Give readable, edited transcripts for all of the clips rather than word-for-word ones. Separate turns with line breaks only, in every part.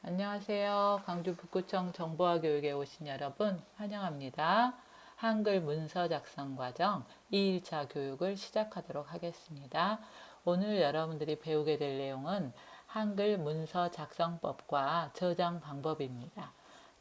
안녕하세요. 광주 북구청 정보화 교육에 오신 여러분 환영합니다. 한글 문서 작성 과정 2일차 교육을 시작하도록 하겠습니다. 오늘 여러분들이 배우게 될 내용은 한글 문서 작성법과 저장 방법입니다.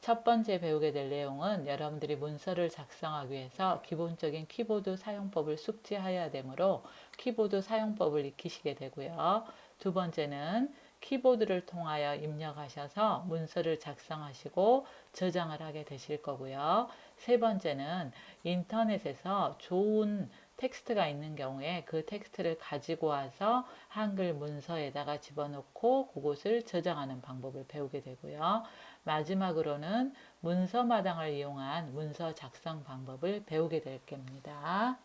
첫 번째 배우게 될 내용은 여러분들이 문서를 작성하기 위해서 기본적인 키보드 사용법을 숙지해야 되므로 키보드 사용법을 익히시게 되고요. 두 번째는 키보드를 통하여 입력하셔서 문서를 작성하시고 저장을 하게 되실 거고요. 세 번째는 인터넷에서 좋은 텍스트가 있는 경우에 그 텍스트를 가지고 와서 한글 문서에다가 집어넣고 그곳을 저장하는 방법을 배우게 되고요. 마지막으로는 문서마당을 이용한 문서 작성 방법을 배우게 될 겁니다.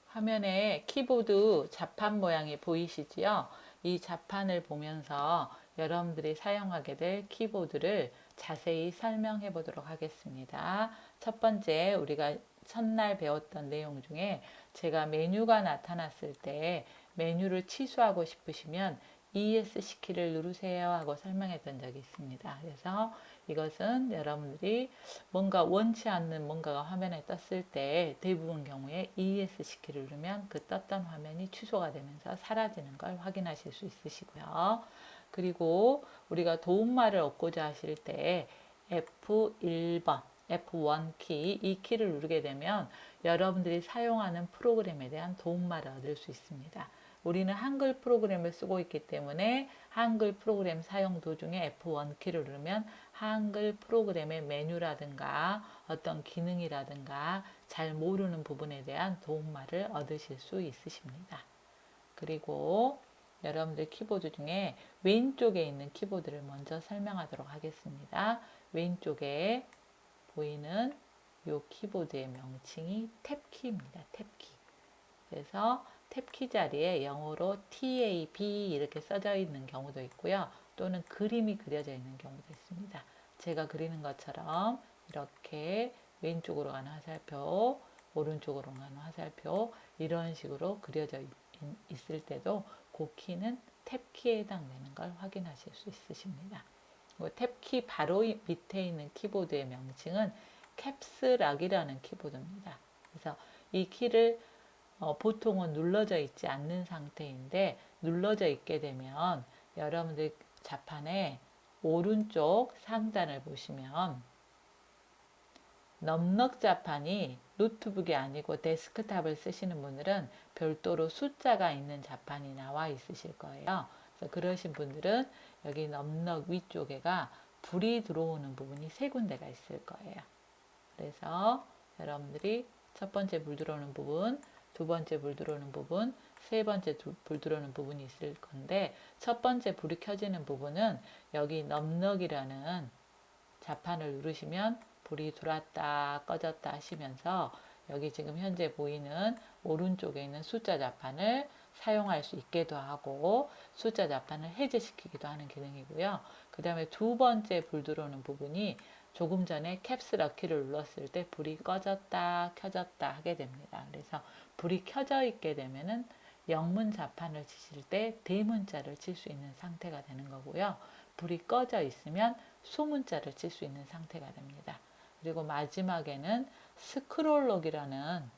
화면에 키보드 자판 모양이 보이시지요? 이 자판을 보면서 여러분들이 사용하게 될 키보드를 자세히 설명해 보도록 하겠습니다. 첫 번째, 우리가 첫날 배웠던 내용 중에 제가 메뉴가 나타났을 때 메뉴를 취소하고 싶으시면 ESC 키를 누르세요 하고 설명했던 적이 있습니다. 그래서 이것은 여러분들이 뭔가 원치 않는 뭔가가 화면에 떴을 때 대부분 경우에 ESC 키를 누르면 그 떴던 화면이 취소가 되면서 사라지는 걸 확인하실 수 있으시고요. 그리고 우리가 도움말을 얻고자 하실 때 F1번, F1 키, 이 키를 누르게 되면 여러분들이 사용하는 프로그램에 대한 도움말을 얻을 수 있습니다. 우리는 한글 프로그램을 쓰고 있기 때문에 한글 프로그램 사용 도중에 F1 키를 누르면 한글 프로그램의 메뉴라든가 어떤 기능이라든가 잘 모르는 부분에 대한 도움말을 얻으실 수 있으십니다. 그리고 여러분들 키보드 중에 왼쪽에 있는 키보드를 먼저 설명하도록 하겠습니다. 왼쪽에 보이는 이 키보드의 명칭이 탭키입니다. 탭키. 그래서 탭키 자리에 영어로 TAB 이렇게 써져 있는 경우도 있고요. 또는 그림이 그려져 있는 경우도 있습니다. 제가 그리는 것처럼 이렇게 왼쪽으로 가는 화살표, 오른쪽으로 가는 화살표 이런 식으로 그려져 있을 때도 그 키는 탭키에 해당되는 걸 확인하실 수 있으십니다. 탭키 바로 밑에 있는 키보드의 명칭은 캡스락이라는 키보드입니다. 그래서 이 키를 보통은 눌러져 있지 않는 상태인데 눌러져 있게 되면 여러분들 자판의 오른쪽 상단을 보시면 넉넉 자판이 노트북이 아니고 데스크탑을 쓰시는 분들은 별도로 숫자가 있는 자판이 나와 있으실 거예요. 그래서 그러신 분들은 여기 넉넉 위쪽에가 불이 들어오는 부분이 세 군데가 있을 거예요. 그래서 여러분들이 첫 번째 불 들어오는 부분, 두 번째 불 들어오는 부분, 세 번째 불 들어오는 부분이 있을 건데 첫 번째 불이 켜지는 부분은 여기 넉넉이라는 자판을 누르시면 불이 들어왔다 꺼졌다 하시면서 여기 지금 현재 보이는 오른쪽에 있는 숫자 자판을 사용할 수 있게도 하고 숫자 자판을 해제시키기도 하는 기능이고요. 그 다음에 두 번째 불 들어오는 부분이 조금 전에 캡스럭 키를 눌렀을 때 불이 꺼졌다 켜졌다 하게 됩니다. 그래서 불이 켜져 있게 되면은 영문 자판을 치실 때 대문자를 칠 수 있는 상태가 되는 거고요. 불이 꺼져 있으면 소문자를 칠 수 있는 상태가 됩니다. 그리고 마지막에는 스크롤록이라는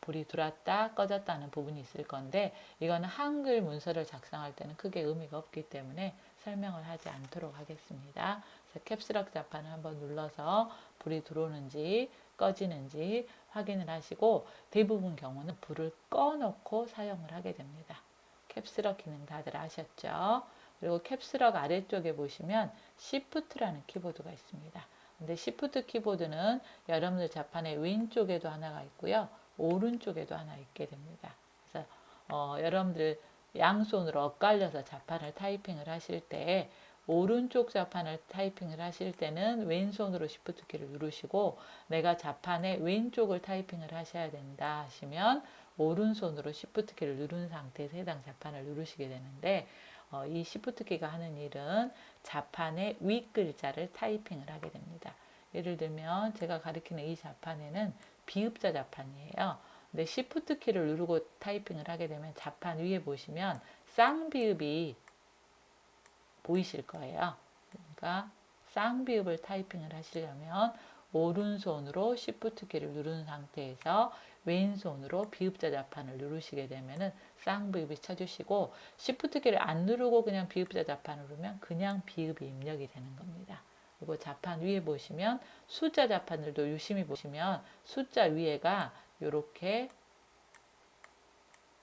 불이 들어왔다 꺼졌다는 부분이 있을 건데 이거는 한글 문서를 작성할 때는 크게 의미가 없기 때문에 설명을 하지 않도록 하겠습니다. 그래서 캡스럭 자판을 한번 눌러서 불이 들어오는지 꺼지는지 확인을 하시고 대부분 경우는 불을 꺼놓고 사용을 하게 됩니다. 캡스럭 기능 다들 아셨죠? 그리고 캡스럭 아래쪽에 보시면 Shift라는 키보드가 있습니다. 근데 Shift 키보드는 여러분들 자판의 왼쪽에도 하나가 있고요. 오른쪽에도 하나 있게 됩니다. 그래서 여러분들 양손으로 엇갈려서 자판을 타이핑을 하실 때 오른쪽 자판을 타이핑을 하실 때는 왼손으로 Shift 키를 누르시고 내가 자판의 왼쪽을 타이핑을 하셔야 된다 하시면 오른손으로 Shift 키를 누른 상태에서 해당 자판을 누르시게 되는데 이 Shift 키가 하는 일은 자판의 윗 글자를 타이핑을 하게 됩니다. 예를 들면 제가 가리키는 이 자판에는 비읍자 자판이에요. 근데 Shift 키를 누르고 타이핑을 하게 되면 자판 위에 보시면 쌍비읍이 보이실 거예요. 그러니까 쌍비읍을 타이핑을 하시려면 오른손으로 Shift 키를 누른 상태에서 왼손으로 비읍자 자판을 누르시게 되면은 쌍비읍이 쳐주시고, Shift 키를 안 누르고 그냥 비읍자 자판을 누르면 그냥 비읍이 입력이 되는 겁니다. 그리고 자판 위에 보시면 숫자 자판들도 유심히 보시면 숫자 위에가 이렇게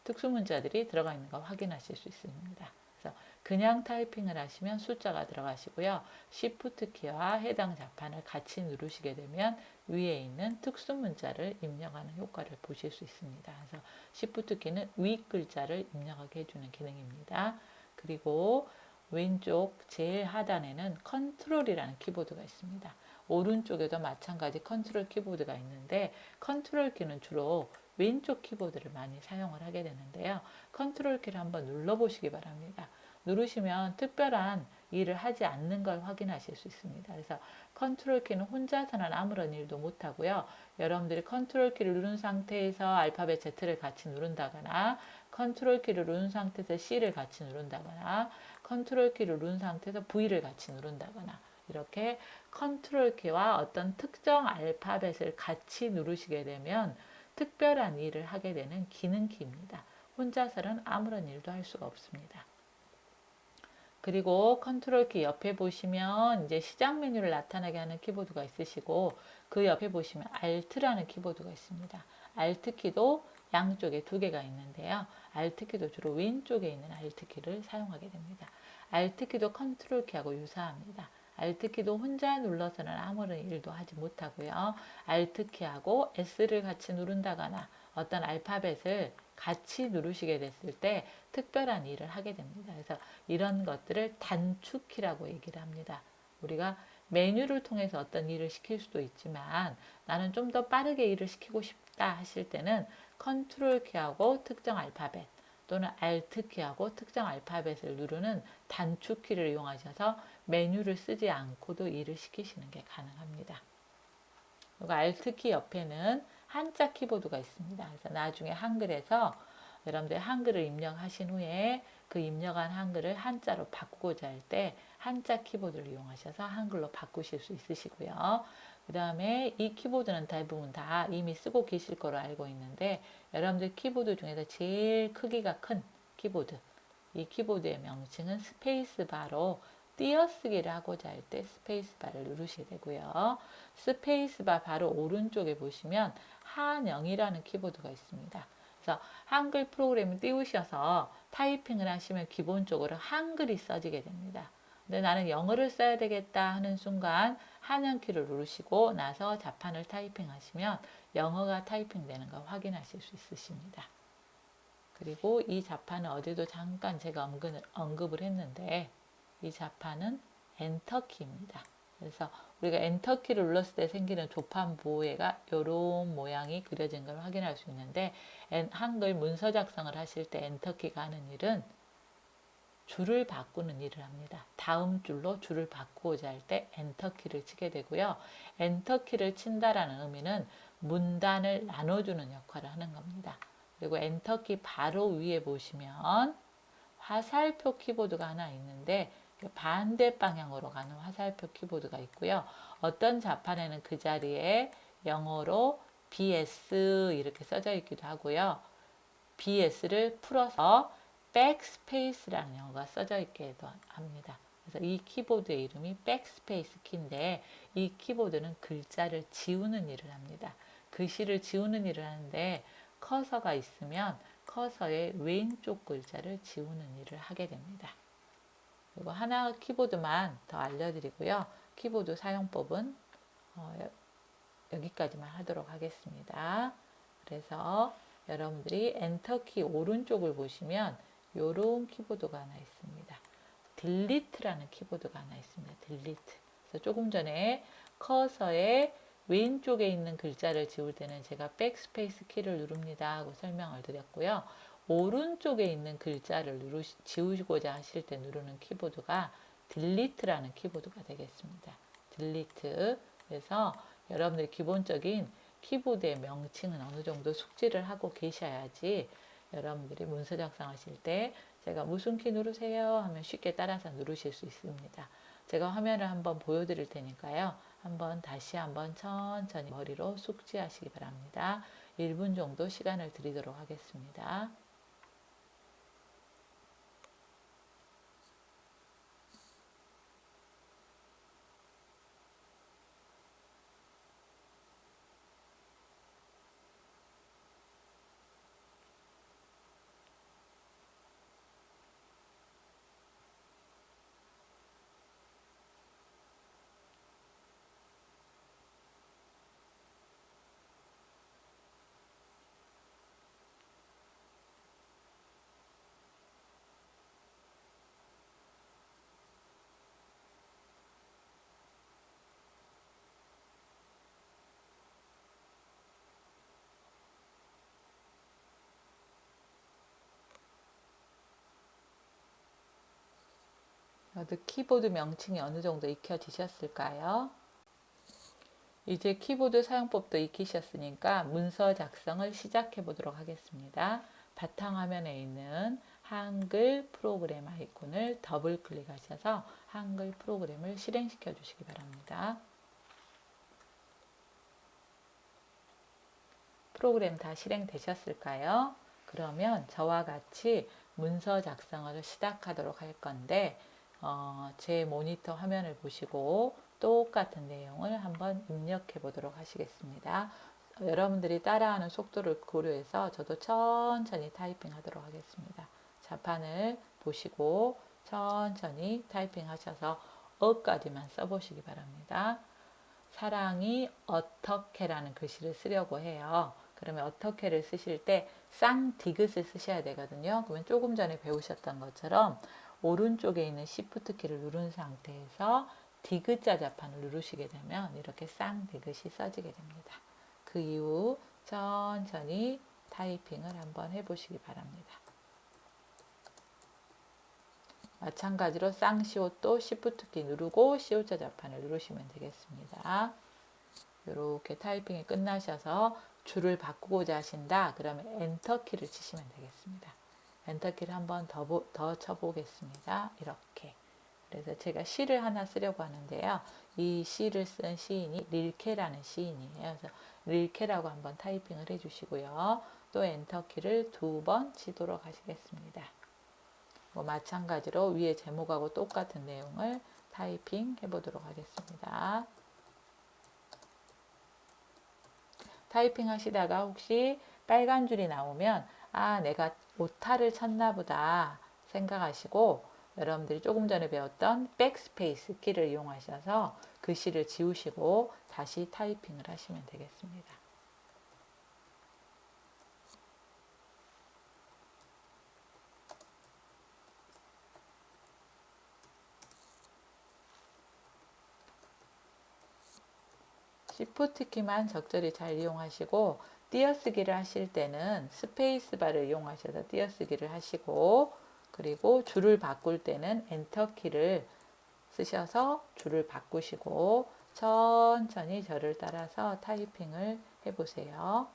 특수문자들이 들어가 있는 거 확인하실 수 있습니다. 그래서 그냥 타이핑을 하시면 숫자가 들어가시고요. Shift 키와 해당 자판을 같이 누르시게 되면 위에 있는 특수문자를 입력하는 효과를 보실 수 있습니다. 그래서 Shift 키는 위 글자를 입력하게 해주는 기능입니다. 그리고 왼쪽 제일 하단에는 컨트롤이라는 키보드가 있습니다. 오른쪽에도 마찬가지 컨트롤 키보드가 있는데, 컨트롤 키는 주로 왼쪽 키보드를 많이 사용을 하게 되는데요. 컨트롤 키를 한번 눌러보시기 바랍니다. 누르시면 특별한 일을 하지 않는 걸 확인하실 수 있습니다. 그래서 컨트롤 키는 혼자서는 아무런 일도 못하고요. 여러분들이 컨트롤 키를 누른 상태에서 알파벳 Z를 같이 누른다거나, 컨트롤 키를 누른 상태에서 C를 같이 누른다거나, 컨트롤 키를 누른 상태에서 V를 같이 누른다거나, 이렇게 컨트롤 키와 어떤 특정 알파벳을 같이 누르시게 되면 특별한 일을 하게 되는 기능키입니다. 혼자서는 아무런 일도 할 수가 없습니다. 그리고 컨트롤 키 옆에 보시면 이제 시작 메뉴를 나타나게 하는 키보드가 있으시고, 그 옆에 보시면 Alt라는 키보드가 있습니다. Alt 키도 양쪽에 두 개가 있는데요. Alt 키도 주로 왼쪽에 있는 Alt 키를 사용하게 됩니다. Alt 키도 컨트롤 키하고 유사합니다. Alt 키도 혼자 눌러서는 아무런 일도 하지 못하고요. Alt 키하고 S를 같이 누른다거나 어떤 알파벳을 같이 누르시게 됐을 때 특별한 일을 하게 됩니다. 그래서 이런 것들을 단축키라고 얘기를 합니다. 우리가 메뉴를 통해서 어떤 일을 시킬 수도 있지만 나는 좀 더 빠르게 일을 시키고 싶다 하실 때는 컨트롤 키하고 특정 알파벳 또는 Alt 키하고 특정 알파벳을 누르는 단축키를 이용하셔서 메뉴를 쓰지 않고도 일을 시키시는 게 가능합니다. 그리고 Alt 키 옆에는 한자 키보드가 있습니다. 그래서 나중에 한글에서 여러분들 한글을 입력하신 후에 그 입력한 한글을 한자로 바꾸고자 할 때 한자 키보드를 이용하셔서 한글로 바꾸실 수 있으시고요. 그 다음에 이 키보드는 대부분 다 이미 쓰고 계실 거로 알고 있는데, 여러분들 키보드 중에서 제일 크기가 큰 키보드, 이 키보드의 명칭은 스페이스바로 띄어쓰기를 하고자 할 때 스페이스바를 누르시게 되고요. 스페이스바 바로 오른쪽에 보시면 한영이라는 키보드가 있습니다. 그래서 한글 프로그램을 띄우셔서 타이핑을 하시면 기본적으로 한글이 써지게 됩니다. 근데 나는 영어를 써야 되겠다 하는 순간 한영키를 누르시고 나서 자판을 타이핑하시면 영어가 타이핑되는 걸 확인하실 수 있으십니다. 그리고 이 자판은 어제도 잠깐 제가 언급을 했는데, 이 자판은 엔터키입니다. 그래서 우리가 엔터키를 눌렀을 때 생기는 조판 보호해가 이런 모양이 그려진 걸 확인할 수 있는데, 한글 문서 작성을 하실 때 엔터키가 하는 일은 줄을 바꾸는 일을 합니다. 다음 줄로 줄을 바꾸고자 할 때 엔터키를 치게 되고요. 엔터키를 친다라는 의미는 문단을 나눠주는 역할을 하는 겁니다. 그리고 엔터키 바로 위에 보시면 화살표 키보드가 하나 있는데 반대 방향으로 가는 화살표 키보드가 있고요. 어떤 자판에는 그 자리에 영어로 BS 이렇게 써져 있기도 하고요. BS를 풀어서 백스페이스라는 영어가 써져 있기도 합니다. 그래서 이 키보드의 이름이 백스페이스 키인데, 이 키보드는 글자를 지우는 일을 합니다. 글씨를 지우는 일을 하는데 커서가 있으면 커서의 왼쪽 글자를 지우는 일을 하게 됩니다. 그리고 하나 키보드만 더 알려드리고요. 키보드 사용법은 여기까지만 하도록 하겠습니다. 그래서 여러분들이 엔터키 오른쪽을 보시면 이런 키보드가 하나 있습니다. 딜리트라는 키보드가 하나 있습니다. 딜리트. 그래서 조금 전에 커서의 왼쪽에 있는 글자를 지울 때는 제가 백스페이스 키를 누릅니다 하고 설명을 드렸고요. 오른쪽에 있는 글자를 지우고자 하실 때 누르는 키보드가 딜리트라는 키보드가 되겠습니다. 딜리트. 그래서 여러분들 기본적인 키보드의 명칭은 어느 정도 숙지를 하고 계셔야지 여러분들이 문서 작성하실 때 제가 무슨 키 누르세요 하면 쉽게 따라서 누르실 수 있습니다. 제가 화면을 한번 보여드릴 테니까요. 다시 한번 천천히 머리로 숙지하시기 바랍니다. 1분 정도 시간을 드리도록 하겠습니다. 키보드 명칭이 어느 정도 익혀지셨을까요? 이제 키보드 사용법도 익히셨으니까 문서 작성을 시작해 보도록 하겠습니다. 바탕화면에 있는 한글 프로그램 아이콘을 더블 클릭하셔서 한글 프로그램을 실행시켜 주시기 바랍니다. 프로그램 다 실행되셨을까요? 그러면 저와 같이 문서 작성을 시작하도록 할 건데 제 모니터 화면을 보시고 똑같은 내용을 한번 입력해 보도록 하시겠습니다. 여러분들이 따라하는 속도를 고려해서 저도 천천히 타이핑 하도록 하겠습니다. 자판을 보시고 천천히 타이핑 하셔서 어까지만 써보시기 바랍니다. 사랑이 어떻게라는 글씨를 쓰려고 해요. 그러면 어떻게를 쓰실 때 쌍디귿을 쓰셔야 되거든요. 그러면 조금 전에 배우셨던 것처럼 오른쪽에 있는 Shift 키를 누른 상태에서 디귿자 자판을 누르시게 되면 이렇게 쌍디귿이 써지게 됩니다. 그 이후 천천히 타이핑을 한번 해보시기 바랍니다. 마찬가지로 쌍시옷도 Shift 키 누르고 시옷자 자판을 누르시면 되겠습니다. 이렇게 타이핑이 끝나셔서 줄을 바꾸고자 하신다. 그러면 엔터 키를 치시면 되겠습니다. 엔터 키를 한번 더 쳐보겠습니다. 이렇게. 그래서 제가 시를 하나 쓰려고 하는데요. 이 시를 쓴 시인이 릴케라는 시인이에요. 그래서 릴케라고 한번 타이핑을 해주시고요. 또 엔터 키를 2번 치도록 하시겠습니다. 마찬가지로 위에 제목하고 똑같은 내용을 타이핑 해보도록 하겠습니다. 타이핑 하시다가 혹시 빨간 줄이 나오면 내가 오타를 쳤나 보다 생각하시고 여러분들이 조금 전에 배웠던 백스페이스 키를 이용하셔서 글씨를 지우시고 다시 타이핑을 하시면 되겠습니다. Shift 키만 적절히 잘 이용하시고 띄어쓰기를 하실 때는 스페이스바를 이용하셔서 띄어쓰기를 하시고 그리고 줄을 바꿀 때는 엔터 키를 쓰셔서 줄을 바꾸시고 천천히 저를 따라서 타이핑을 해보세요.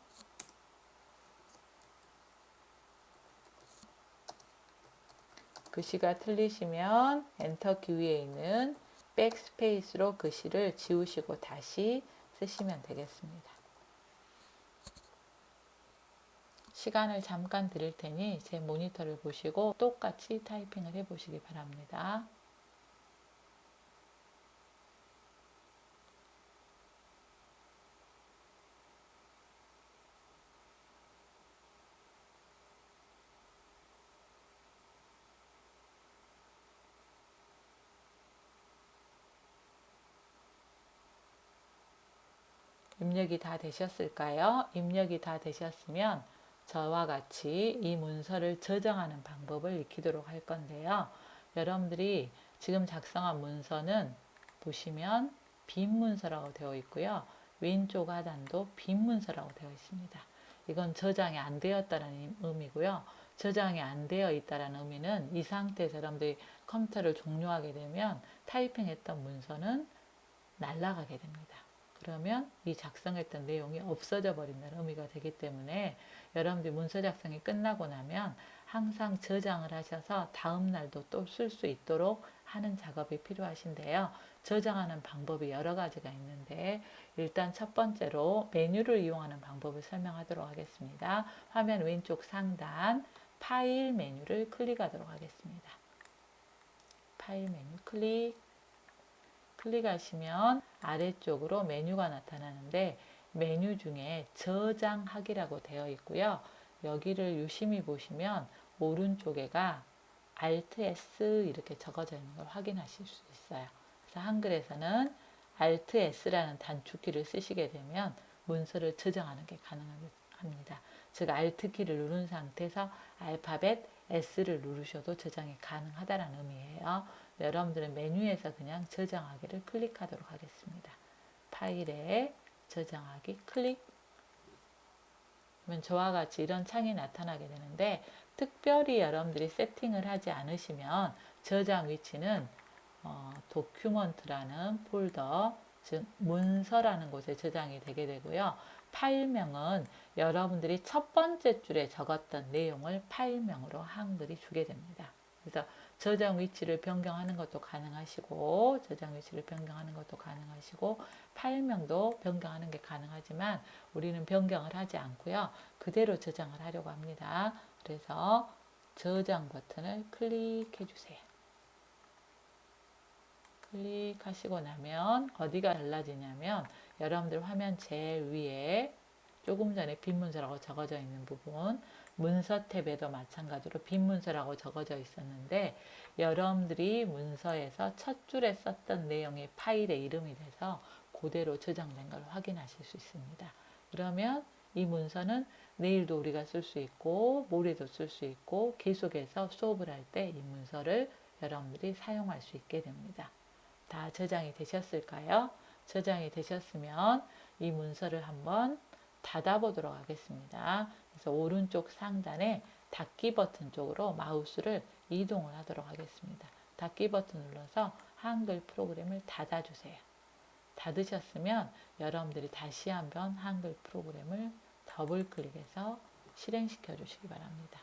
글씨가 틀리시면 엔터 키 위에 있는 백스페이스로 글씨를 지우시고 다시 쓰시면 되겠습니다. 시간을 잠깐 드릴 테니 제 모니터를 보시고 똑같이 타이핑을 해보시기 바랍니다. 입력이 다 되셨을까요? 입력이 다 되셨으면 저와 같이 이 문서를 저장하는 방법을 익히도록 할 건데요. 여러분들이 지금 작성한 문서는 보시면 빈 문서라고 되어 있고요. 왼쪽 하단도 빈 문서라고 되어 있습니다. 이건 저장이 안 되었다는 의미고요. 저장이 안 되어 있다는 의미는 이 상태에서 여러분들이 컴퓨터를 종료하게 되면 타이핑했던 문서는 날아가게 됩니다. 그러면 이 작성했던 내용이 없어져 버린다는 의미가 되기 때문에 여러분들이 문서 작성이 끝나고 나면 항상 저장을 하셔서 다음 날도 또 쓸 수 있도록 하는 작업이 필요하신데요. 저장하는 방법이 여러 가지가 있는데 일단 첫 번째로 메뉴를 이용하는 방법을 설명하도록 하겠습니다. 화면 왼쪽 상단 파일 메뉴를 클릭하도록 하겠습니다. 파일 메뉴 클릭하시면 아래쪽으로 메뉴가 나타나는데 메뉴 중에 저장하기라고 되어 있고요. 여기를 유심히 보시면 오른쪽에가 Alt S 이렇게 적어져 있는 걸 확인하실 수 있어요. 그래서 한글에서는 Alt S라는 단축키를 쓰시게 되면 문서를 저장하는 게 가능합니다. 즉 Alt 키를 누른 상태에서 알파벳 S를 누르셔도 저장이 가능하다는 의미예요. 여러분들은 메뉴에서 그냥 저장하기를 클릭하도록 하겠습니다. 파일에 저장하기 클릭. 그러면 저와 같이 이런 창이 나타나게 되는데 특별히 여러분들이 세팅을 하지 않으시면 저장 위치는 도큐먼트라는 폴더, 즉 문서라는 곳에 저장이 되게 되고요. 파일명은 여러분들이 첫 번째 줄에 적었던 내용을 파일명으로 한글이 주게 됩니다. 그래서 저장 위치를 변경하는 것도 가능하시고 파일명도 변경하는 게 가능하지만 우리는 변경을 하지 않고요. 그대로 저장을 하려고 합니다. 그래서 저장 버튼을 클릭해 주세요. 클릭하시고 나면 어디가 달라지냐면 여러분들 화면 제일 위에 조금 전에 빈 문서라고 적어져 있는 부분, 문서 탭에도 마찬가지로 빈 문서라고 적어져 있었는데 여러분들이 문서에서 첫 줄에 썼던 내용이 파일의 이름이 돼서 그대로 저장된 걸 확인하실 수 있습니다. 그러면 이 문서는 내일도 우리가 쓸 수 있고 모레도 쓸 수 있고 계속해서 수업을 할 때 이 문서를 여러분들이 사용할 수 있게 됩니다. 다 저장이 되셨을까요? 저장이 되셨으면 이 문서를 한번 닫아보도록 하겠습니다. 그래서 오른쪽 상단에 닫기 버튼 쪽으로 마우스를 이동을 하도록 하겠습니다. 닫기 버튼 눌러서 한글 프로그램을 닫아주세요. 닫으셨으면 여러분들이 다시 한번 한글 프로그램을 더블 클릭해서 실행시켜 주시기 바랍니다.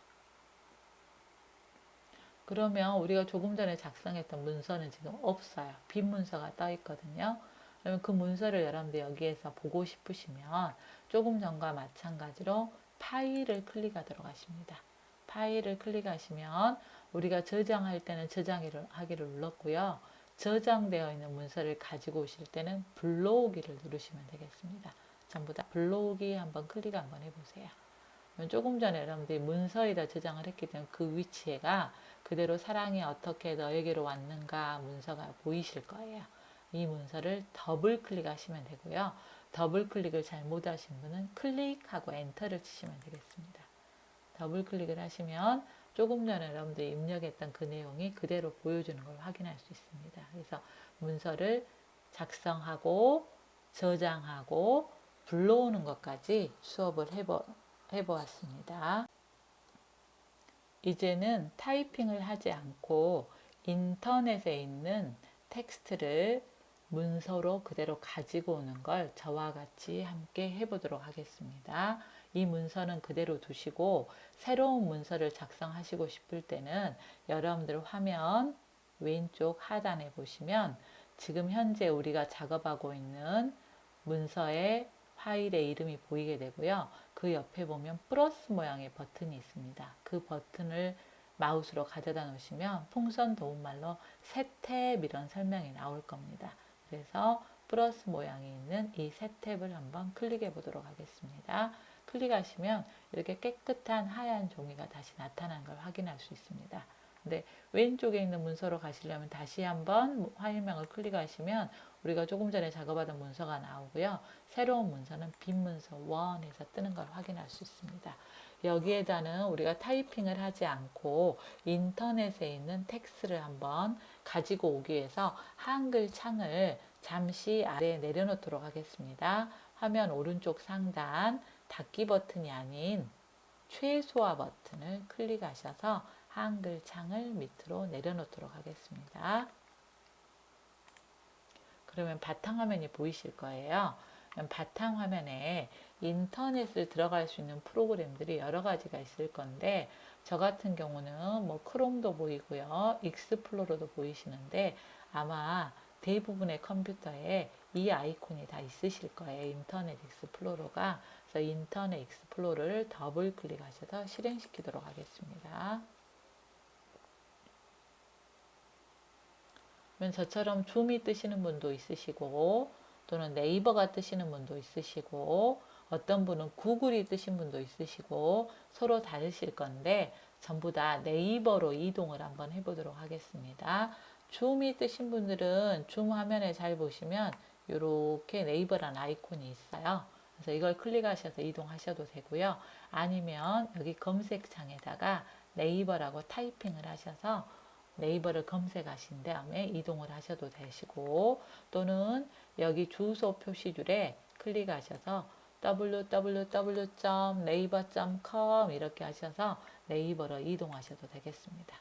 그러면 우리가 조금 전에 작성했던 문서는 지금 없어요. 빈 문서가 떠 있거든요. 그러면 그 문서를 여러분들 여기에서 보고 싶으시면 조금 전과 마찬가지로 파일을 클릭하도록 하십니다. 파일을 클릭하시면 우리가 저장할 때는 저장하기를 눌렀고요. 저장되어 있는 문서를 가지고 오실 때는 불러오기를 누르시면 되겠습니다. 전부 다 불러오기 한번 클릭 한번 해보세요. 조금 전에 여러분들이 문서에다 저장을 했기 때문에 그 위치가 그대로 사랑이 어떻게 너에게로 왔는가 문서가 보이실 거예요. 이 문서를 더블 클릭하시면 되고요. 더블 클릭을 잘 못하신 분은 클릭하고 엔터를 치시면 되겠습니다. 더블 클릭을 하시면 조금 전에 여러분들이 입력했던 그 내용이 그대로 보여주는 걸 확인할 수 있습니다. 그래서 문서를 작성하고 저장하고 불러오는 것까지 수업을 해보았습니다. 이제는 타이핑을 하지 않고 인터넷에 있는 텍스트를 문서로 그대로 가지고 오는 걸 저와 같이 함께 해보도록 하겠습니다. 이 문서는 그대로 두시고 새로운 문서를 작성하시고 싶을 때는 여러분들 화면 왼쪽 하단에 보시면 지금 현재 우리가 작업하고 있는 문서의 파일의 이름이 보이게 되고요. 그 옆에 보면 플러스 모양의 버튼이 있습니다. 그 버튼을 마우스로 가져다 놓으시면 풍선 도움말로 새 탭 이런 설명이 나올 겁니다. 그래서 플러스 모양이 있는 이 새 탭을 한번 클릭해 보도록 하겠습니다. 클릭하시면 이렇게 깨끗한 하얀 종이가 다시 나타난 걸 확인할 수 있습니다. 근데 왼쪽에 있는 문서로 가시려면 다시 한번 파일명을 클릭하시면 우리가 조금 전에 작업하던 문서가 나오고요. 새로운 문서는 빈 문서 1에서 뜨는 걸 확인할 수 있습니다. 여기에다는 우리가 타이핑을 하지 않고 인터넷에 있는 텍스트를 한번 가지고 오기 위해서 한글 창을 잠시 아래에 내려놓도록 하겠습니다. 화면 오른쪽 상단 닫기 버튼이 아닌 최소화 버튼을 클릭하셔서 한글 창을 밑으로 내려놓도록 하겠습니다. 그러면 바탕화면이 보이실 거예요. 바탕화면에 인터넷을 들어갈 수 있는 프로그램들이 여러 가지가 있을 건데, 저 같은 경우는 뭐 크롬도 보이고요, 익스플로러도 보이시는데 아마 대부분의 컴퓨터에 이 아이콘이 다 있으실 거예요. 인터넷 익스플로러가. 그래서 인터넷 익스플로러를 더블 클릭하셔서 실행시키도록 하겠습니다. 그러면 저처럼 줌이 뜨시는 분도 있으시고, 또는 네이버가 뜨시는 분도 있으시고, 어떤 분은 구글이 뜨신 분도 있으시고, 서로 다르실 건데 전부 다 네이버로 이동을 한번 해보도록 하겠습니다. 줌이 뜨신 분들은 줌 화면에 잘 보시면 이렇게 네이버란 아이콘이 있어요. 그래서 이걸 클릭하셔서 이동하셔도 되고요. 아니면 여기 검색창에다가 네이버라고 타이핑을 하셔서 네이버를 검색하신 다음에 이동을 하셔도 되시고, 또는 여기 주소 표시줄에 클릭하셔서 www.naver.com 이렇게 하셔서 네이버로 이동하셔도 되겠습니다.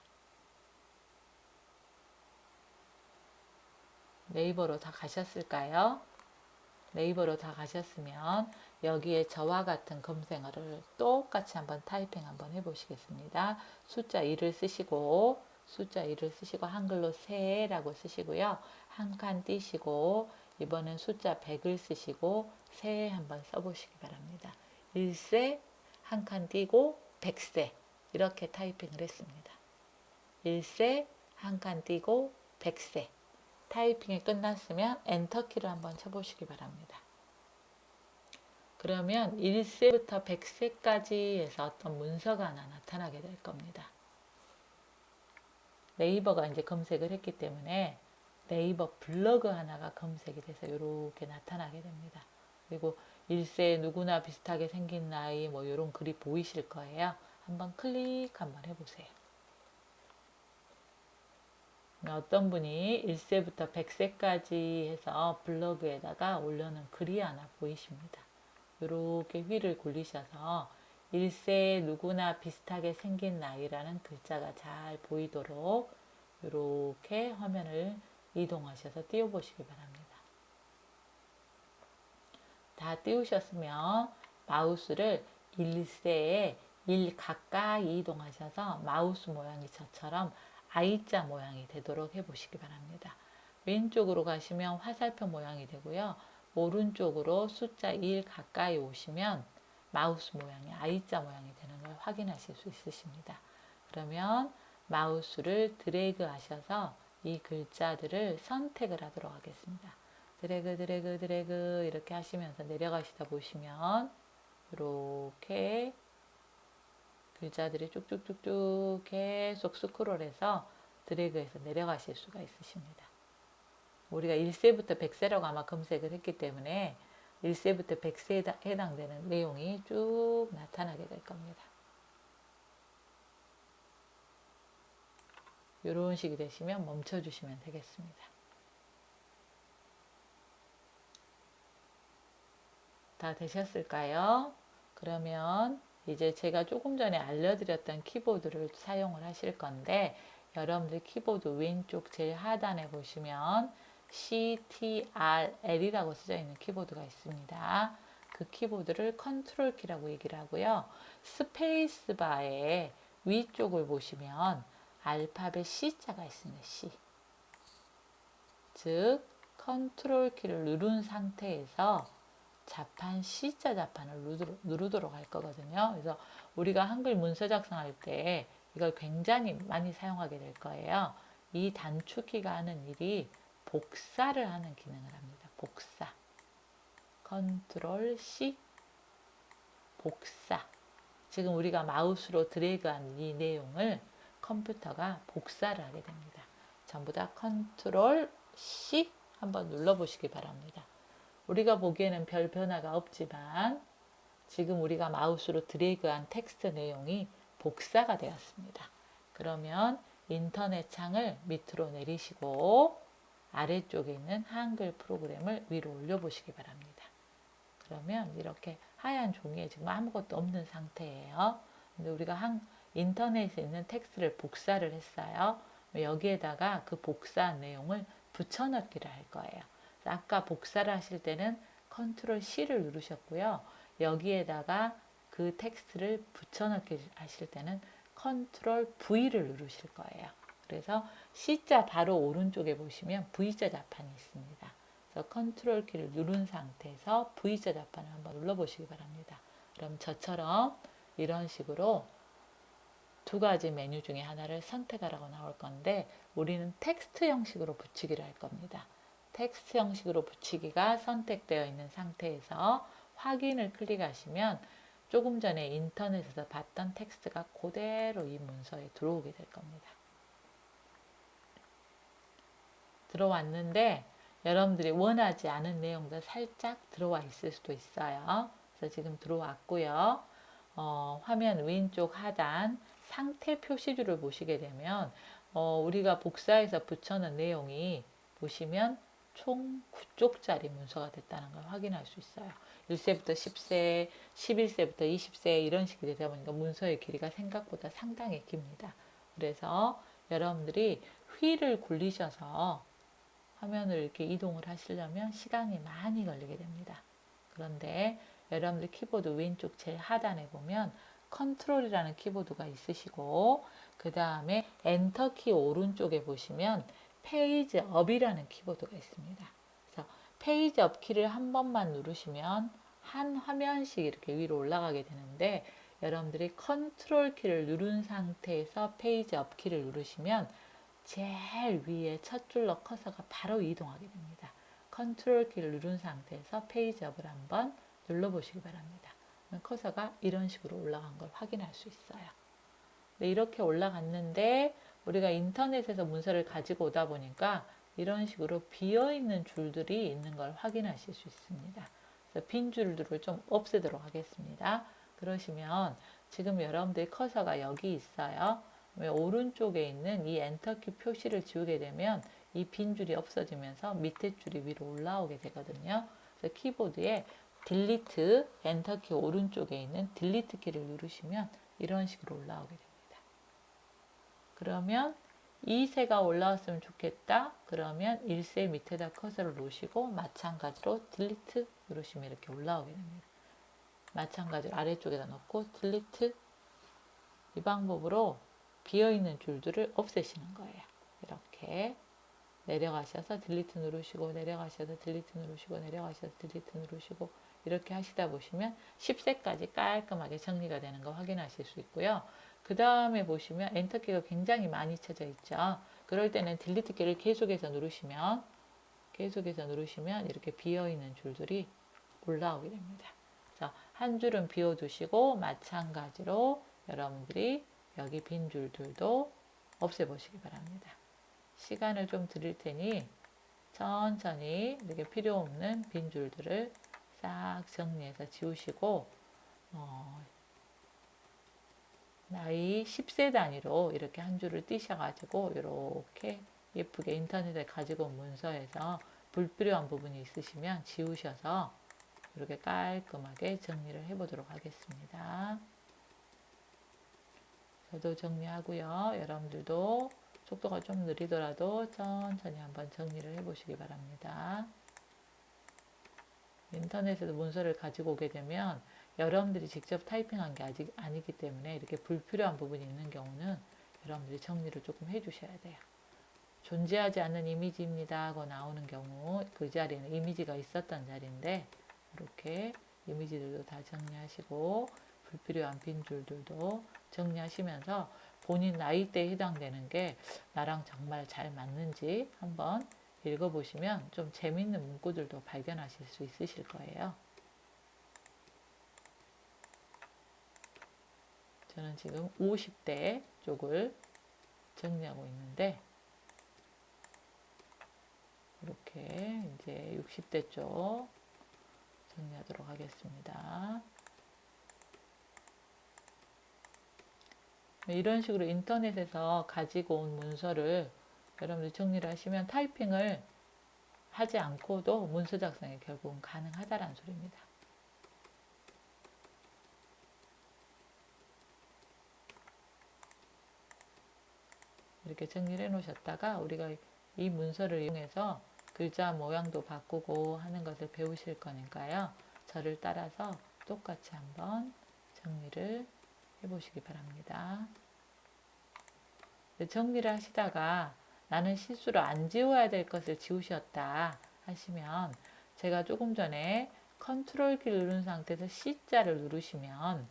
네이버로 다 가셨을까요? 네이버로 다 가셨으면 여기에 저와 같은 검색어를 똑같이 한번 타이핑 한번 해보시겠습니다. 숫자 2를 쓰시고 한글로 새라고 쓰시고요. 한 칸 띄시고 이번엔 숫자 100을 쓰시고 새 한번 써보시기 바랍니다. 1세 한 칸 띄고 100세 이렇게 타이핑을 했습니다. 1세 한 칸 띄고 100세 타이핑이 끝났으면 엔터키를 한번 쳐보시기 바랍니다. 그러면 1세부터 100세까지 해서 어떤 문서가 하나 나타나게 될 겁니다. 네이버가 이제 검색을 했기 때문에 네이버 블로그 하나가 검색이 돼서 이렇게 나타나게 됩니다. 그리고 1세 누구나 비슷하게 생긴 나이 뭐 이런 글이 보이실 거예요. 한번 클릭 한번 해보세요. 어떤 분이 1세부터 100세까지 해서 블로그에다가 올려놓은 글이 하나 보이십니다. 이렇게 휘를 굴리셔서 1세 누구나 비슷하게 생긴 나이라는 글자가 잘 보이도록 이렇게 화면을 이동하셔서 띄워보시기 바랍니다. 다 띄우셨으면 마우스를 1세에 1 가까이 이동하셔서 마우스 모양이 저처럼 I자 모양이 되도록 해보시기 바랍니다. 왼쪽으로 가시면 화살표 모양이 되고요. 오른쪽으로 숫자 1 가까이 오시면 마우스 모양이 I자 모양이 되는 걸 확인하실 수 있으십니다. 그러면 마우스를 드래그 하셔서 이 글자들을 선택을 하도록 하겠습니다. 드래그 드래그 드래그 이렇게 하시면서 내려가시다 보시면 이렇게 글자들이 쭉쭉쭉쭉 계속 스크롤해서 드래그해서 내려가실 수가 있으십니다. 우리가 1세부터 100세라고 아마 검색을 했기 때문에 1세부터 100세에 해당되는 내용이 쭉 나타나게 될 겁니다. 이런 식이 되시면 멈춰주시면 되겠습니다. 다 되셨을까요? 그러면 이제 제가 조금 전에 알려드렸던 키보드를 사용을 하실 건데, 여러분들 키보드 왼쪽 제일 하단에 보시면 CTRL이라고 쓰여 있는 키보드가 있습니다. 그 키보드를 컨트롤 키라고 얘기를 하고요. 스페이스 바의 위쪽을 보시면 알파벳 C자가 있습니다. C. 즉 컨트롤 키를 누른 상태에서 자판 C자 자판을 누르도록 할 거거든요. 그래서 우리가 한글 문서 작성할 때 이걸 굉장히 많이 사용하게 될 거예요. 이 단축키가 하는 일이 복사를 하는 기능을 합니다. 복사. 컨트롤 C 복사. 지금 우리가 마우스로 드래그한 이 내용을 컴퓨터가 복사를 하게 됩니다. 전부 다 컨트롤 C 한번 눌러보시기 바랍니다. 우리가 보기에는 별 변화가 없지만 지금 우리가 마우스로 드래그한 텍스트 내용이 복사가 되었습니다. 그러면 인터넷 창을 밑으로 내리시고 아래쪽에 있는 한글 프로그램을 위로 올려보시기 바랍니다. 그러면 이렇게 하얀 종이에 지금 아무것도 없는 상태예요. 근데 우리가 인터넷에 있는 텍스트를 복사를 했어요. 여기에다가 그 복사한 내용을 붙여넣기를 할 거예요. 아까 복사를 하실 때는 컨트롤 C를 누르셨고요. 여기에다가 그 텍스트를 붙여넣기 하실 때는 컨트롤 V를 누르실 거예요. 그래서 C자 바로 오른쪽에 보시면 V자 자판이 있습니다. 그래서 컨트롤 키를 누른 상태에서 V자 자판을 한번 눌러보시기 바랍니다. 그럼 저처럼 이런 식으로 두 가지 메뉴 중에 하나를 선택하라고 나올 건데 우리는 텍스트 형식으로 붙이기를 할 겁니다. 텍스트 형식으로 붙이기가 선택되어 있는 상태에서 확인을 클릭하시면 조금 전에 인터넷에서 봤던 텍스트가 그대로 이 문서에 들어오게 될 겁니다. 들어왔는데 여러분들이 원하지 않은 내용도 살짝 들어와 있을 수도 있어요. 그래서 지금 들어왔고요. 화면 왼쪽 하단 상태 표시줄을 보시게 되면 우리가 복사해서 붙여놓은 내용이 보시면 총 9쪽짜리 문서가 됐다는 걸 확인할 수 있어요. 1세부터 10세, 11세부터 20세 이런 식이 되다 보니까 문서의 길이가 생각보다 상당히 깁니다. 그래서 여러분들이 휠을 굴리셔서 화면을 이렇게 이동을 하시려면 시간이 많이 걸리게 됩니다. 그런데 여러분들 키보드 왼쪽 제일 하단에 보면 컨트롤이라는 키보드가 있으시고 그 다음에 엔터키 오른쪽에 보시면 페이지 업이라는 키보드가 있습니다. 그래서 페이지 업 키를 한 번만 누르시면 한 화면씩 이렇게 위로 올라가게 되는데 여러분들이 컨트롤 키를 누른 상태에서 페이지 업 키를 누르시면 제일 위에 첫 줄로 커서가 바로 이동하게 됩니다. 컨트롤 키를 누른 상태에서 페이지 업을 한번 눌러보시기 바랍니다. 커서가 이런 식으로 올라간 걸 확인할 수 있어요. 네, 이렇게 올라갔는데 우리가 인터넷에서 문서를 가지고 오다 보니까 이런 식으로 비어있는 줄들이 있는 걸 확인하실 수 있습니다. 그래서 빈 줄들을 좀 없애도록 하겠습니다. 그러시면 지금 여러분들 커서가 여기 있어요. 오른쪽에 있는 이 엔터키 표시를 지우게 되면 이 빈 줄이 없어지면서 밑에 줄이 위로 올라오게 되거든요. 그래서 키보드에 딜리트, 엔터키 오른쪽에 있는 딜리트 키를 누르시면 이런 식으로 올라오게 됩니다. 그러면 2세가 올라왔으면 좋겠다. 그러면 1세 밑에다 커서를 놓으시고 마찬가지로 딜리트 누르시면 이렇게 올라오게 됩니다. 마찬가지로 아래쪽에다 놓고 딜리트 이 방법으로 비어있는 줄들을 없애시는 거예요. 이렇게 내려가셔서 딜리트 누르시고 내려가셔서 딜리트 누르시고 내려가셔서 딜리트 누르시고 이렇게 하시다 보시면 10세까지 깔끔하게 정리가 되는 거 확인하실 수 있고요. 그 다음에 보시면 엔터키가 굉장히 많이 쳐져 있죠. 그럴 때는 딜리트 키를 계속해서 누르시면 이렇게 비어있는 줄들이 올라오게 됩니다. 그래서 한 줄은 비워두시고 마찬가지로 여러분들이 여기 빈 줄들도 없애보시기 바랍니다. 시간을 좀 드릴 테니 천천히 이렇게 필요 없는 빈 줄들을 싹 정리해서 지우시고 나이 10세 단위로 이렇게 한 줄을 띄셔가지고 이렇게 예쁘게 인터넷에 가지고 온 문서에서 불필요한 부분이 있으시면 지우셔서 이렇게 깔끔하게 정리를 해보도록 하겠습니다. 저도 정리하고요. 여러분들도 속도가 좀 느리더라도 천천히 한번 정리를 해보시기 바랍니다. 인터넷에서 문서를 가지고 오게 되면 여러분들이 직접 타이핑한 게 아직 아니기 때문에 이렇게 불필요한 부분이 있는 경우는 여러분들이 정리를 조금 해주셔야 돼요. 존재하지 않는 이미지입니다 하고 나오는 경우 그 자리에는 이미지가 있었던 자리인데 이렇게 이미지들도 다 정리하시고 불필요한 빈줄들도 정리하시면서 본인 나이대에 해당되는 게 나랑 정말 잘 맞는지 한번 읽어보시면 좀 재밌는 문구들도 발견하실 수 있으실 거예요. 저는 지금 50대 쪽을 정리하고 있는데 이렇게 이제 60대 쪽 정리하도록 하겠습니다. 이런 식으로 인터넷에서 가지고 온 문서를 여러분들 정리를 하시면 타이핑을 하지 않고도 문서 작성이 결국은 가능하다라는 소리입니다. 이렇게 정리를 해 놓으셨다가 우리가 이 문서를 이용해서 글자 모양도 바꾸고 하는 것을 배우실 거니까요. 저를 따라서 똑같이 한번 정리를 해보시기 바랍니다. 정리를 하시다가 나는 실수로 안 지워야 될 것을 지우셨다 하시면 제가 조금 전에 컨트롤 키를 누른 상태에서 C자를 누르시면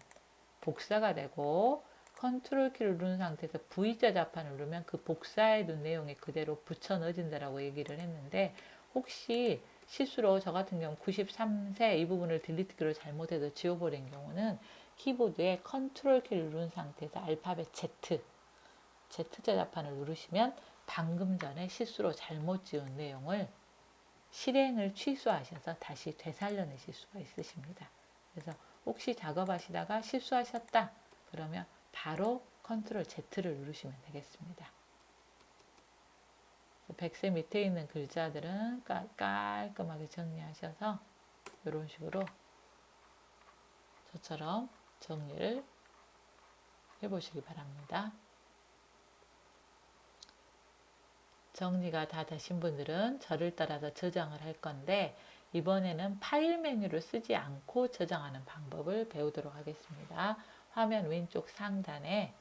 복사가 되고 컨트롤 키를 누른 상태에서 V자 자판을 누르면 그 복사해둔 내용이 그대로 붙여 넣어진다라고 얘기를 했는데 혹시 실수로 저 같은 경우 93세 이 부분을 딜리트 키로 잘못해서 지워버린 경우는 키보드에 컨트롤 키를 누른 상태에서 알파벳 Z자 자판을 누르시면 방금 전에 실수로 잘못 지운 내용을 실행을 취소하셔서 다시 되살려내실 수가 있으십니다. 그래서 혹시 작업하시다가 실수하셨다 그러면 바로 컨트롤 Z를 누르시면 되겠습니다. 백세 밑에 있는 글자들은 깔끔하게 정리하셔서 이런 식으로 저처럼 정리를 해보시기 바랍니다. 정리가 다 되신 분들은 저를 따라서 저장을 할 건데 이번에는 파일 메뉴를 쓰지 않고 저장하는 방법을 배우도록 하겠습니다. 화면 왼쪽 상단에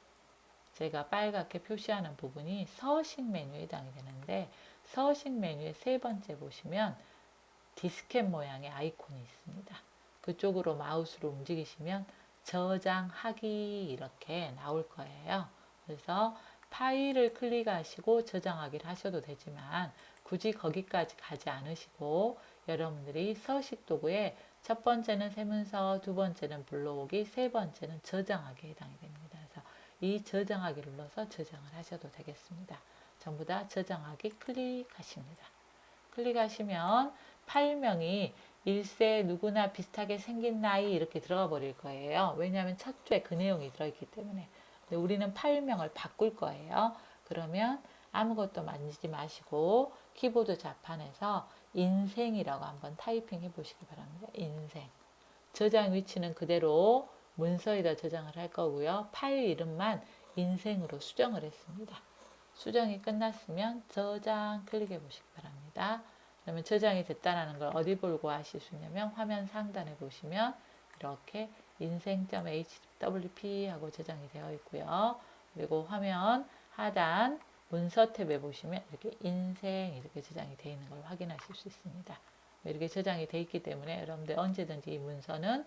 제가 빨갛게 표시하는 부분이 서식 메뉴에 해당이 되는데 서식 메뉴의 세 번째 보시면 디스켓 모양의 아이콘이 있습니다. 그쪽으로 마우스로 움직이시면 저장하기 이렇게 나올 거예요. 그래서 파일을 클릭하시고 저장하기를 하셔도 되지만 굳이 거기까지 가지 않으시고 여러분들이 서식 도구에 첫 번째는 세문서, 두 번째는 불러오기, 세 번째는 저장하기에 해당이 됩니다. 그래서 이 저장하기를 눌러서 저장을 하셔도 되겠습니다. 전부 다 저장하기 클릭하십니다. 클릭하시면 파일명이 일세 누구나 비슷하게 생긴 나이 이렇게 들어가 버릴 거예요. 왜냐하면 첫 줄에 그 내용이 들어있기 때문에. 근데 우리는 파일명을 바꿀 거예요. 그러면 아무것도 만지지 마시고 키보드 자판에서 인생이라고 한번 타이핑 해보시기 바랍니다. 인생. 저장 위치는 그대로 문서에다 저장을 할 거고요. 파일 이름만 인생으로 수정을 했습니다. 수정이 끝났으면 저장 클릭해 보시기 바랍니다. 그러면 저장이 됐다는 걸 어디 보고 아실 수 있냐면 화면 상단에 보시면 이렇게 인생.hwp 하고 저장이 되어 있고요. 그리고 화면 하단 문서 탭에 보시면 이렇게 인생 이렇게 저장이 되어 있는 걸 확인하실 수 있습니다. 이렇게 저장이 되어 있기 때문에 여러분들 언제든지 이 문서는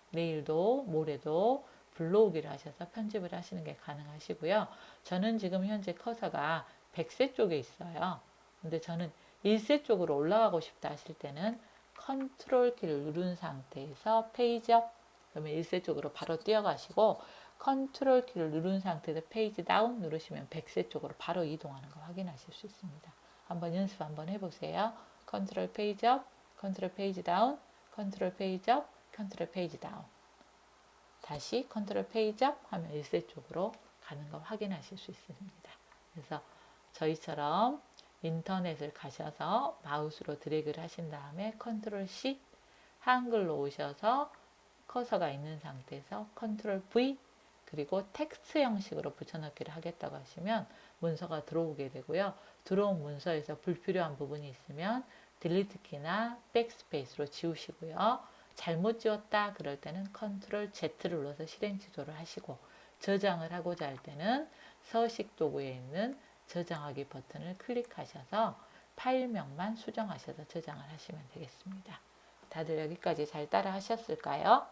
내일도 모레도 불러오기를 하셔서 편집을 하시는 게 가능하시고요. 저는 지금 현재 커서가 100세 쪽에 있어요. 근데 저는 1세 쪽으로 올라가고 싶다 하실 때는 컨트롤 키를 누른 상태에서 페이지 업 그러면 1세 쪽으로 바로 뛰어가시고 컨트롤 키를 누른 상태에서 페이지 다운 누르시면 100세 쪽으로 바로 이동하는 거 확인하실 수 있습니다. 한번 연습 한번 해보세요. 컨트롤 페이지 업, 컨트롤 페이지 다운, 컨트롤 페이지 업, 컨트롤 페이지 다운. 다시 컨트롤 페이지 업 하면 1세 쪽으로 가는 거 확인하실 수 있습니다. 그래서 저희처럼 인터넷을 가셔서 마우스로 드래그를 하신 다음에 컨트롤 C 한글로 오셔서 커서가 있는 상태에서 컨트롤 V 그리고 텍스트 형식으로 붙여넣기를 하겠다고 하시면 문서가 들어오게 되고요. 들어온 문서에서 불필요한 부분이 있으면 딜리트 키나 백스페이스로 지우시고요. 잘못 지웠다 그럴 때는 컨트롤 Z를 눌러서 실행 취소를 하시고 저장을 하고자 할 때는 서식 도구에 있는 저장하기 버튼을 클릭하셔서 파일명만 수정하셔서 저장을 하시면 되겠습니다. 다들 여기까지 잘 따라 하셨을까요?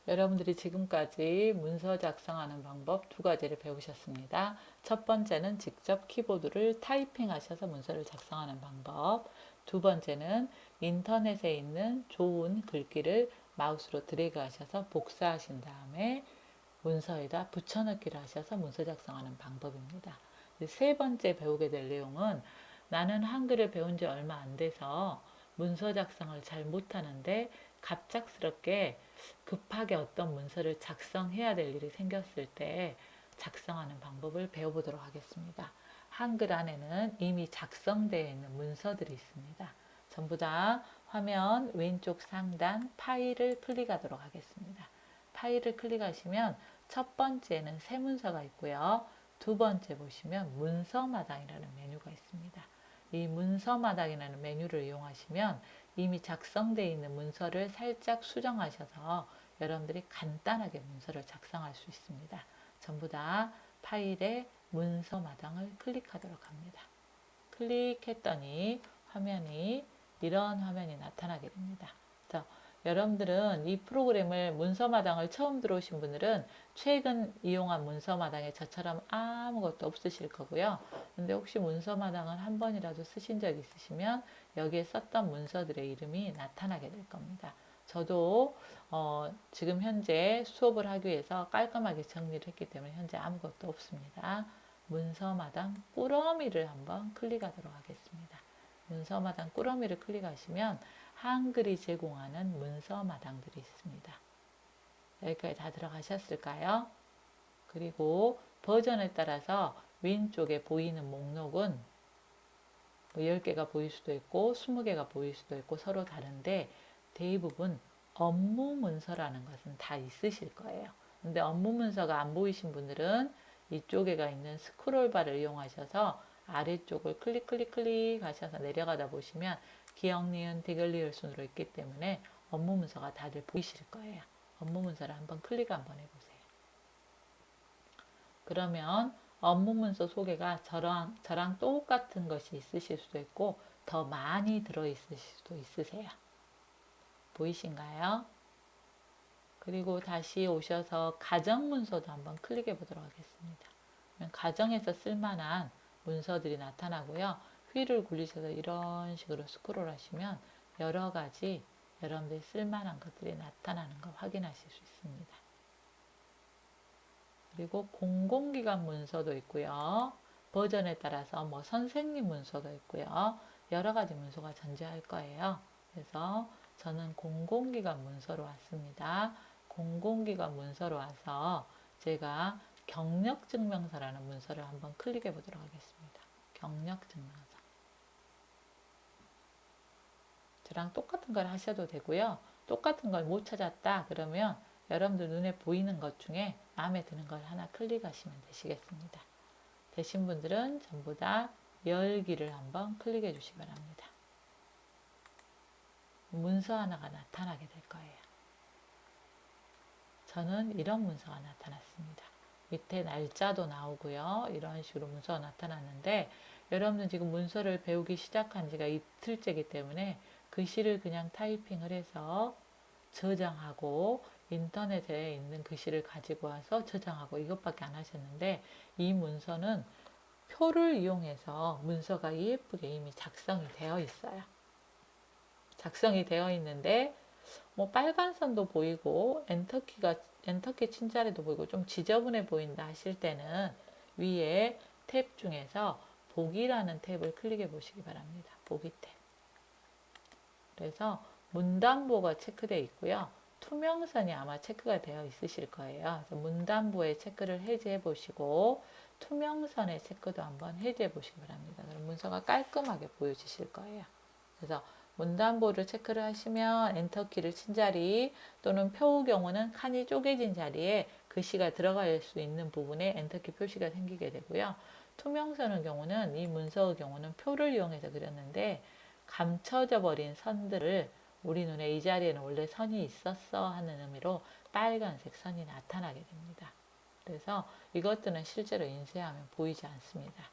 여러분들이 지금까지 문서 작성하는 방법 두 가지를 배우셨습니다. 첫 번째는 직접 키보드를 타이핑하셔서 문서를 작성하는 방법. 두 번째는 인터넷에 있는 좋은 글귀를 마우스로 드래그 하셔서 복사하신 다음에 문서에다 붙여넣기를 하셔서 문서 작성하는 방법입니다. 세 번째 배우게 될 내용은 나는 한글을 배운 지 얼마 안 돼서 문서 작성을 잘 못하는데 갑작스럽게 급하게 어떤 문서를 작성해야 될 일이 생겼을 때 작성하는 방법을 배워보도록 하겠습니다. 한글 안에는 이미 작성되어 있는 문서들이 있습니다. 전부 다 화면 왼쪽 상단 파일을 클릭하도록 하겠습니다. 파일을 클릭하시면 첫 번째는 새 문서가 있고요. 두 번째 보시면 문서마당이라는 메뉴가 있습니다. 이 문서마당이라는 메뉴를 이용하시면 이미 작성되어 있는 문서를 살짝 수정하셔서 여러분들이 간단하게 문서를 작성할 수 있습니다. 전부 다 파일에 문서마당을 클릭하도록 합니다. 클릭했더니 화면이 이런 화면이 나타나게 됩니다. 그래서 여러분들은 이 프로그램을 문서마당을 처음 들어오신 분들은 최근 이용한 문서마당에 저처럼 아무것도 없으실 거고요. 근데 혹시 문서마당을 한 번이라도 쓰신 적 있으시면 여기에 썼던 문서들의 이름이 나타나게 될 겁니다. 저도 지금 현재 수업을 하기 위해서 깔끔하게 정리를 했기 때문에 현재 아무것도 없습니다. 문서마당 꾸러미를 한번 클릭하도록 하겠습니다. 문서마당 꾸러미를 클릭하시면 한글이 제공하는 문서마당들이 있습니다. 여기까지 다 들어가셨을까요? 그리고 버전에 따라서 왼쪽에 보이는 목록은 10개가 보일 수도 있고 20개가 보일 수도 있고 서로 다른데 대부분 업무 문서라는 것은 다 있으실 거예요. 근데 업무 문서가 안 보이신 분들은 이쪽에가 있는 스크롤바를 이용하셔서 아래쪽을 클릭 하셔서 내려가다 보시면 기역, 니은, 디귿, 리을 순으로 있기 때문에 업무 문서가 다들 보이실 거예요. 업무 문서를 한번 클릭 한번 해보세요. 그러면 업무 문서 소개가 저랑 똑같은 것이 있으실 수도 있고 더 많이 들어있을 수도 있으세요. 보이신가요? 그리고 다시 오셔서 가정 문서도 한번 클릭해 보도록 하겠습니다. 가정에서 쓸만한 문서들이 나타나고요. 휠을 굴리셔서 이런 식으로 스크롤 하시면 여러 가지 여러분들이 쓸만한 것들이 나타나는 거 확인하실 수 있습니다. 그리고 공공기관 문서도 있고요. 버전에 따라서 뭐 선생님 문서도 있고요. 여러 가지 문서가 존재할 거예요. 그래서 저는 공공기관 문서로 왔습니다. 공공기관 문서로 와서 제가 경력증명서라는 문서를 한번 클릭해 보도록 하겠습니다. 경력증명서. 저랑 똑같은 걸 하셔도 되고요. 똑같은 걸 못 찾았다 그러면 여러분들 눈에 보이는 것 중에 마음에 드는 걸 하나 클릭하시면 되시겠습니다. 되신 분들은 전부 다 열기를 한번 클릭해 주시기 바랍니다. 문서 하나가 나타나게 될 거예요. 저는 이런 문서가 나타났습니다. 밑에 날짜도 나오고요. 이런 식으로 문서가 나타났는데 여러분은 지금 문서를 배우기 시작한 지가 이틀째이기 때문에 글씨를 그냥 타이핑을 해서 저장하고 인터넷에 있는 글씨를 가지고 와서 저장하고 이것밖에 안 하셨는데 이 문서는 표를 이용해서 문서가 예쁘게 이미 작성이 되어 있어요. 작성이 되어 있는데 뭐 빨간 선도 보이고 엔터키 친자리도 보이고 좀 지저분해 보인다 하실 때는 위에 탭 중에서 보기라는 탭을 클릭해 보시기 바랍니다. 보기 탭. 그래서 문단보가 체크되어 있고요. 투명선이 아마 체크가 되어 있으실 거예요. 그래서 문단보의 체크를 해제해 보시고 투명선의 체크도 한번 해제해 보시기 바랍니다. 그럼 문서가 깔끔하게 보여지실 거예요. 그래서 문단보를 체크를 하시면 엔터키를 친 자리 또는 표의 경우는 칸이 쪼개진 자리에 글씨가 들어갈 수 있는 부분에 엔터키 표시가 생기게 되고요. 투명선의 경우는 이 문서의 경우는 표를 이용해서 그렸는데 감춰져 버린 선들을 우리 눈에 이 자리에는 원래 선이 있었어 하는 의미로 빨간색 선이 나타나게 됩니다. 그래서 이것들은 실제로 인쇄하면 보이지 않습니다.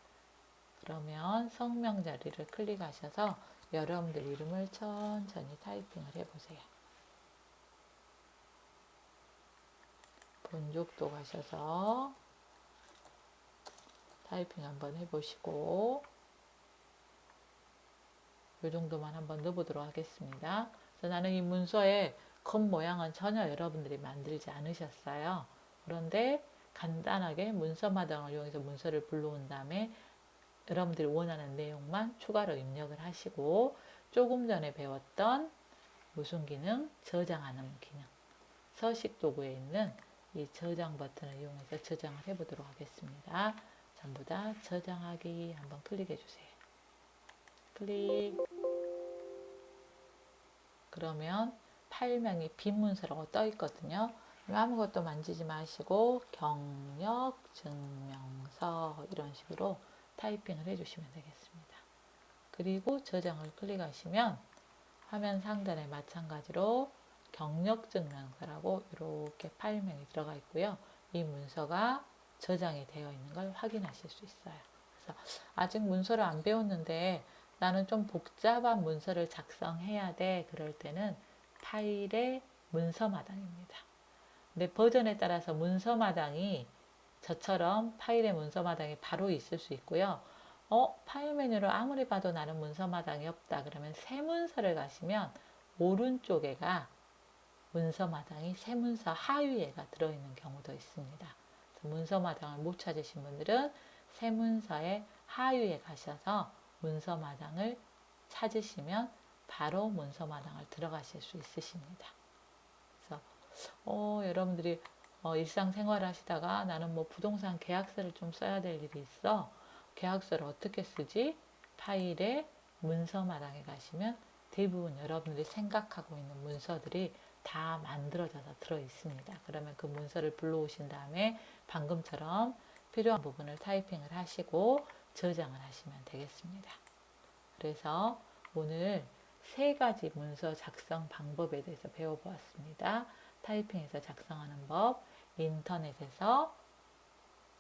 그러면 성명 자리를 클릭하셔서 여러분들 이름을 천천히 타이핑을 해보세요. 본족도 가셔서 타이핑 한번 해보시고 이 정도만 한번 넣어보도록 하겠습니다. 그래서 나는 이 문서의 겉모양은 전혀 여러분들이 만들지 않으셨어요. 그런데 간단하게 문서마당을 이용해서 문서를 불러온 다음에 여러분들이 원하는 내용만 추가로 입력을 하시고 조금 전에 배웠던 무슨 기능? 저장하는 기능. 서식 도구에 있는 이 저장 버튼을 이용해서 저장을 해보도록 하겠습니다. 전부 다 저장하기 한번 클릭해 주세요. 클릭. 그러면 파일명이 빈 문서라고 떠 있거든요. 아무것도 만지지 마시고 경력 증명서 이런 식으로 타이핑을 해주시면 되겠습니다. 그리고 저장을 클릭하시면 화면 상단에 마찬가지로 경력 증명서라고 이렇게 파일명이 들어가 있고요. 이 문서가 저장이 되어 있는 걸 확인하실 수 있어요. 그래서 아직 문서를 안 배웠는데 나는 좀 복잡한 문서를 작성해야 돼. 그럴 때는 파일의 문서마당입니다. 근데 버전에 따라서 문서마당이 저처럼 파일의 문서마당이 바로 있을 수 있고요. 파일 메뉴를 아무리 봐도 나는 문서마당이 없다. 그러면 새 문서를 가시면 오른쪽에가 문서마당이 새 문서 하위에가 들어있는 경우도 있습니다. 문서마당을 못 찾으신 분들은 새 문서의 하위에 가셔서 문서마당을 찾으시면 바로 문서마당을 들어가실 수 있으십니다. 그래서 여러분들이 일상생활 하시다가 나는 뭐 부동산 계약서를 좀 써야 될 일이 있어. 계약서를 어떻게 쓰지? 파일에 문서마당에 가시면 대부분 여러분들이 생각하고 있는 문서들이 다 만들어져서 들어 있습니다. 그러면 그 문서를 불러오신 다음에 방금처럼 필요한 부분을 타이핑을 하시고 저장을 하시면 되겠습니다. 그래서 오늘 세 가지 문서 작성 방법에 대해서 배워보았습니다. 타이핑해서 작성하는 법, 인터넷에서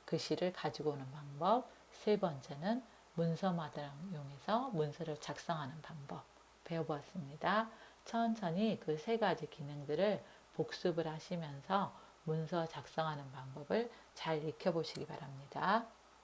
글씨를 가지고 오는 방법, 세 번째는 문서마당 이용해서 문서를 작성하는 방법 배워보았습니다. 천천히 그 세 가지 기능들을 복습을 하시면서 문서 작성하는 방법을 잘 익혀보시기 바랍니다.